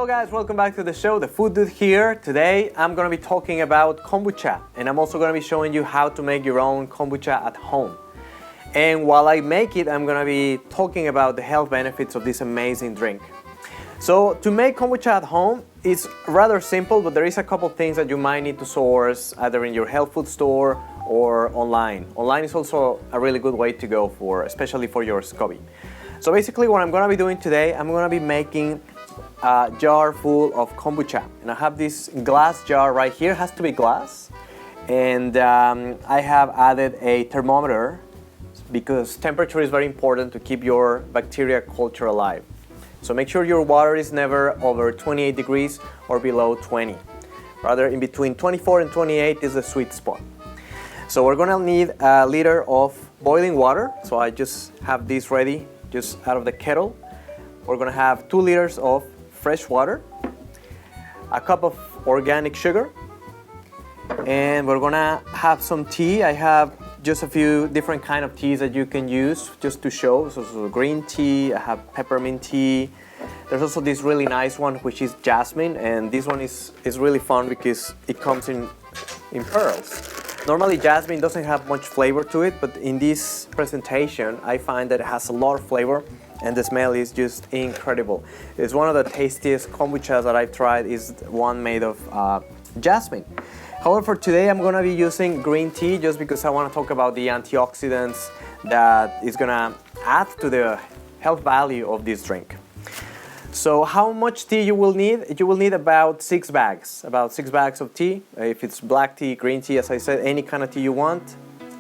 guys, welcome back to the show. The Food Dude here. Today I'm going to be talking about kombucha, and I'm also going to be showing you how to make your own kombucha at home. And while I make it, I'm going to be talking about the health benefits of this amazing drink. So to make kombucha at home, it's rather simple, but there is a couple things that you might need to source either in your health food store or online. Online is also a really good way to go for, especially for your SCOBY. So basically what I'm going to be doing today, I'm going to be making a jar full of kombucha. And I have this glass jar right here, it has to be glass. And I have added a thermometer because temperature is very important to keep your bacteria culture alive. So make sure your water is never over 28 degrees or below 20. Rather, in between 24 and 28 is the sweet spot. So we're gonna need a liter of boiling water. So I just have this ready, just out of the kettle. We're gonna have 2 liters of fresh water, a cup of organic sugar, and we're gonna have some tea. I have just a few different kind of teas that you can use just to show. So green tea, I have peppermint tea. There's also this really nice one which is jasmine, and this one is really fun because it comes in pearls. Normally jasmine doesn't have much flavor to it, but in this presentation I find that it has a lot of flavor and the smell is just incredible. It's one of the tastiest kombuchas that I've tried, is one made of jasmine. However, today I'm gonna be using green tea just because I wanna talk about the antioxidants that is gonna add to the health value of this drink. So how much tea you will need? You will need about 6 bags of tea. If it's black tea, green tea, as I said, any kind of tea you want,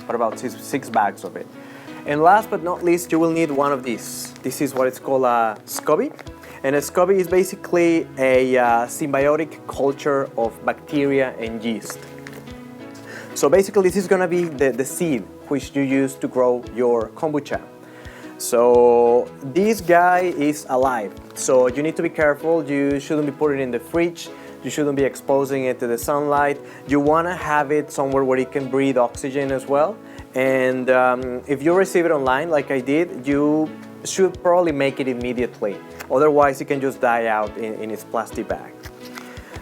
but about 6 bags of it. And last but not least, you will need one of these. This is what it's called a SCOBY. And a SCOBY is basically a symbiotic culture of bacteria and yeast. So basically this is gonna be the seed which you use to grow your kombucha. So this guy is alive, so you need to be careful. You shouldn't be putting it in the fridge. You shouldn't be exposing it to the sunlight. You wanna have it somewhere where it can breathe oxygen as well. And if you receive it online like I did, you should probably make it immediately. Otherwise, it can just die out in its plastic bag.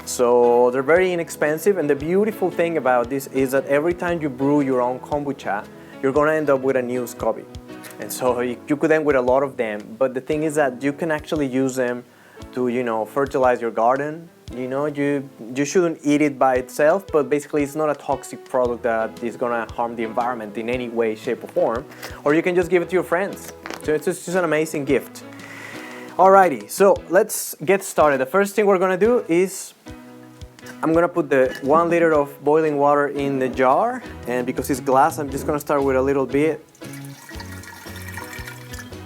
So they're very inexpensive, and the beautiful thing about this is that every time you brew your own kombucha, you're gonna end up with a new SCOBY. And so you could end with a lot of them, but the thing is that you can actually use them to, fertilize your garden. You shouldn't eat it by itself, but basically it's not a toxic product that is gonna harm the environment in any way, shape, or form. Or you can just give it to your friends. So it's just an amazing gift. Alrighty, so let's get started. The first thing we're gonna do is I'm gonna put the 1 liter of boiling water in the jar, and because it's glass, I'm just gonna start with a little bit.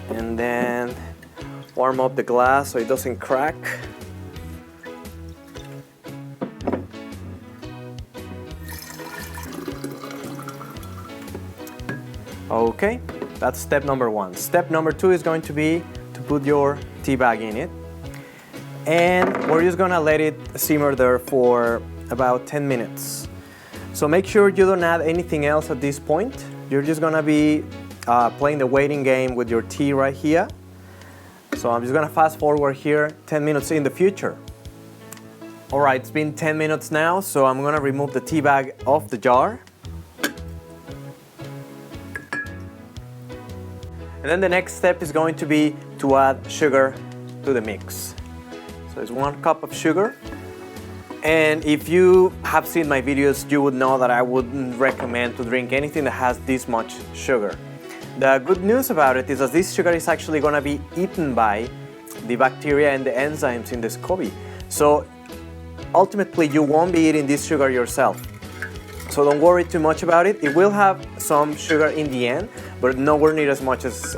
And then warm up the glass so it doesn't crack. Okay, that's step number 1. Step number 2 is going to be to put your tea bag in it. And we're just gonna let it simmer there for about 10 minutes. So make sure you don't add anything else at this point. You're just gonna be playing the waiting game with your tea right here. So I'm just gonna fast forward here 10 minutes in the future. All right, it's been 10 minutes now, so I'm gonna remove the tea bag off the jar. And then the next step is going to be to add sugar to the mix. So it's 1 cup of sugar. And if you have seen my videos, you would know that I wouldn't recommend to drink anything that has this much sugar. The good news about it is that this sugar is actually going to be eaten by the bacteria and the enzymes in the SCOBY. So ultimately you won't be eating this sugar yourself. So don't worry too much about it. It will have some sugar in the end, but nowhere near as much as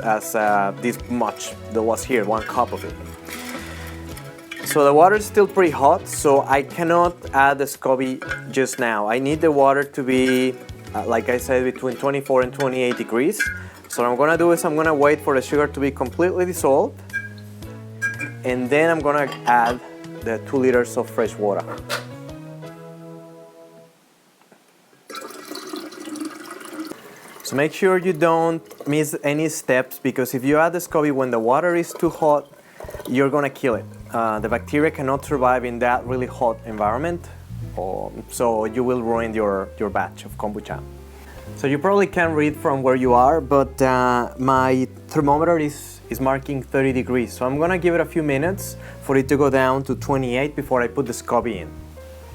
this much that was here, 1 cup of it. So the water is still pretty hot, so I cannot add the SCOBY just now. I need the water to be, like I said, between 24 and 28 degrees. So what I'm gonna do is I'm gonna wait for the sugar to be completely dissolved, and then I'm gonna add the 2 liters of fresh water. So make sure you don't miss any steps, because if you add the SCOBY when the water is too hot, you're gonna kill it. the bacteria cannot survive in that really hot environment, so you will ruin your batch of kombucha. So you probably can't read from where you are, but my thermometer is marking 30 degrees. So I'm gonna give it a few minutes for it to go down to 28 before I put the SCOBY in.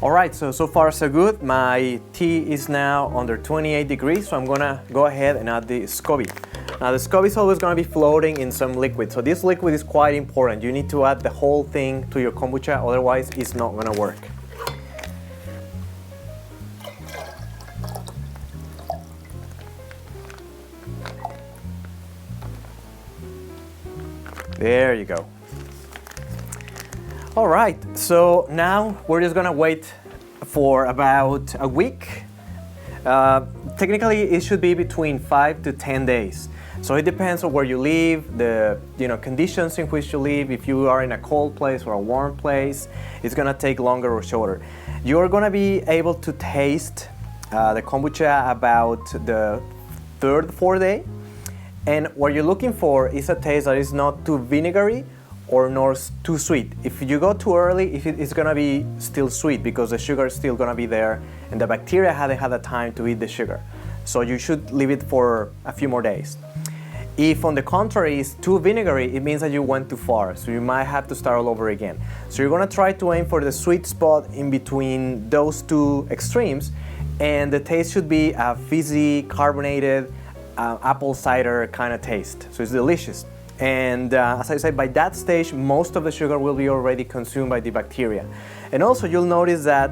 All right, so far so good. My tea is now under 28 degrees, so I'm gonna go ahead and add the SCOBY. Now the SCOBY is always gonna be floating in some liquid, so this liquid is quite important. You need to add the whole thing to your kombucha, otherwise it's not gonna work. There you go. All right, so now we're just gonna wait for about a week. Technically, it should be between 5 to 10 days. So it depends on where you live, the conditions in which you live. If you are in a cold place or a warm place, it's gonna take longer or shorter. You're gonna be able to taste the kombucha about the third, fourth day. And what you're looking for is a taste that is not too vinegary or nor too sweet. If you go too early, it's gonna be still sweet because the sugar is still gonna be there and the bacteria haven't had the time to eat the sugar. So you should leave it for a few more days. If on the contrary it's too vinegary, it means that you went too far, so you might have to start all over again. So you're gonna try to aim for the sweet spot in between those two extremes, and the taste should be a fizzy, carbonated, apple cider kind of taste. So it's delicious. And as I said, by that stage, most of the sugar will be already consumed by the bacteria. And also you'll notice that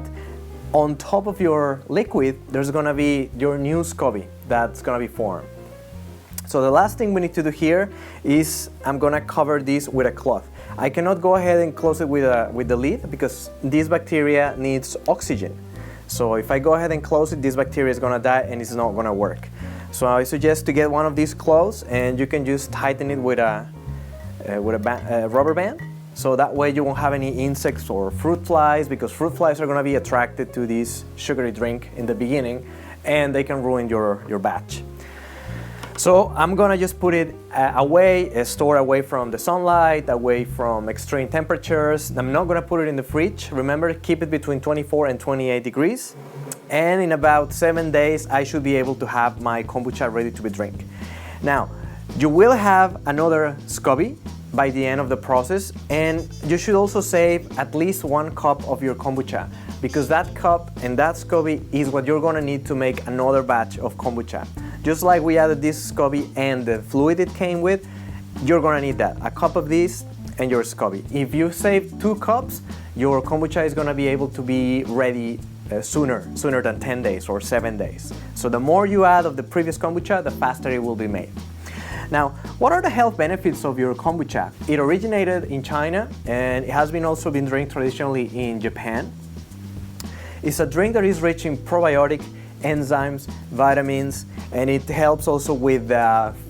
on top of your liquid, there's gonna be your new SCOBY that's gonna be formed. So the last thing we need to do here is I'm gonna cover this with a cloth. I cannot go ahead and close it with the lid because this bacteria needs oxygen. So if I go ahead and close it, this bacteria is gonna die and it's not gonna work. So I suggest to get one of these clothes and you can just tighten it with a rubber band. So that way you won't have any insects or fruit flies, because fruit flies are gonna be attracted to this sugary drink in the beginning and they can ruin your batch. So I'm gonna just put it away, store away from the sunlight, away from extreme temperatures. I'm not gonna put it in the fridge. Remember, keep it between 24 and 28 degrees. And in about 7 days, I should be able to have my kombucha ready to be drink. Now, you will have another SCOBY by the end of the process, and you should also save at least 1 cup of your kombucha, because that cup and that SCOBY is what you're gonna need to make another batch of kombucha. Just like we added this SCOBY and the fluid it came with, you're gonna need that, a cup of this and your SCOBY. If you save 2 cups, your kombucha is gonna be able to be ready sooner than 10 days or 7 days. So the more you add of the previous kombucha, the faster it will be made. Now, what are the health benefits of your kombucha? It originated in China and it has also been drank traditionally in Japan. It's a drink that is rich in probiotic, enzymes, vitamins, and it helps also with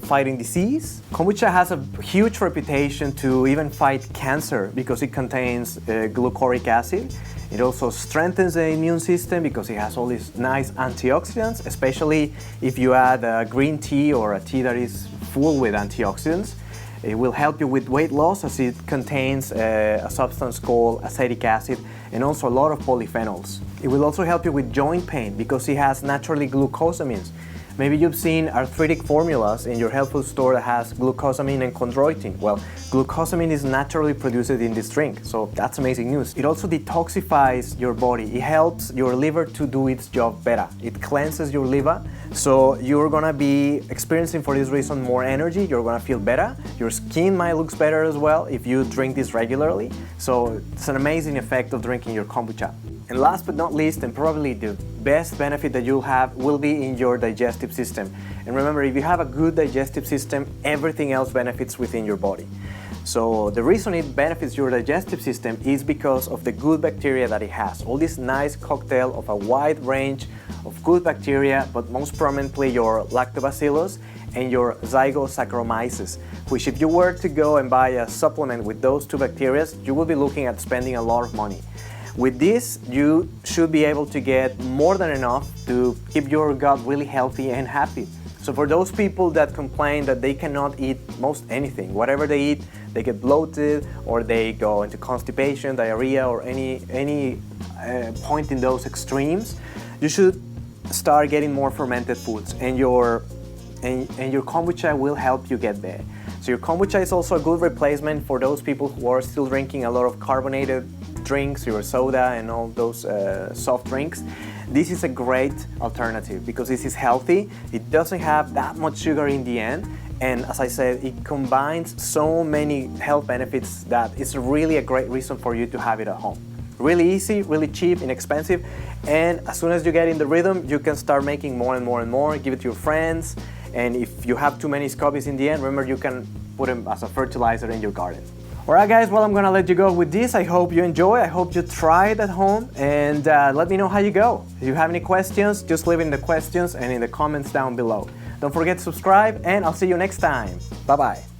fighting disease. Kombucha has a huge reputation to even fight cancer because it contains glucoric acid. It also strengthens the immune system because it has all these nice antioxidants, especially if you add a green tea or a tea that is full with antioxidants. It will help you with weight loss as it contains a substance called acetic acid and also a lot of polyphenols. It will also help you with joint pain because it has naturally glucosamines. Maybe you've seen arthritic formulas in your health food store that has glucosamine and chondroitin. Well, glucosamine is naturally produced in this drink, so that's amazing news. It also detoxifies your body. It helps your liver to do its job better. It cleanses your liver, so you're gonna be experiencing for this reason more energy. You're gonna feel better. Your skin might look better as well if you drink this regularly. So it's an amazing effect of drinking your kombucha. And last but not least, and probably the best benefit that you'll have will be in your digestive system. And remember, if you have a good digestive system, everything else benefits within your body. So the reason it benefits your digestive system is because of the good bacteria that it has. All this nice cocktail of a wide range of good bacteria, but most prominently your lactobacillus and your Zygosaccharomyces, which if you were to go and buy a supplement with those 2 bacteria, you will be looking at spending a lot of money. With this, you should be able to get more than enough to keep your gut really healthy and happy. So for those people that complain that they cannot eat most anything, whatever they eat they get bloated or they go into constipation, diarrhea, or any point in those extremes, you should start getting more fermented foods, and your kombucha will help you get there. So your kombucha is also a good replacement for those people who are still drinking a lot of carbonated drinks, your soda and all those soft drinks. This is a great alternative because this is healthy, it doesn't have that much sugar in the end, and as I said, it combines so many health benefits that it's really a great reason for you to have it at home. Really easy, really cheap, inexpensive, and as soon as you get in the rhythm, you can start making more and more and more, give it to your friends, and if you have too many scobies in the end, remember you can put them as a fertilizer in your garden. Alright guys, well I'm gonna let you go with this. I hope you enjoy, I hope you try it at home, and let me know how you go. If you have any questions, just leave in the questions and in the comments down below. Don't forget to subscribe, and I'll see you next time. Bye bye.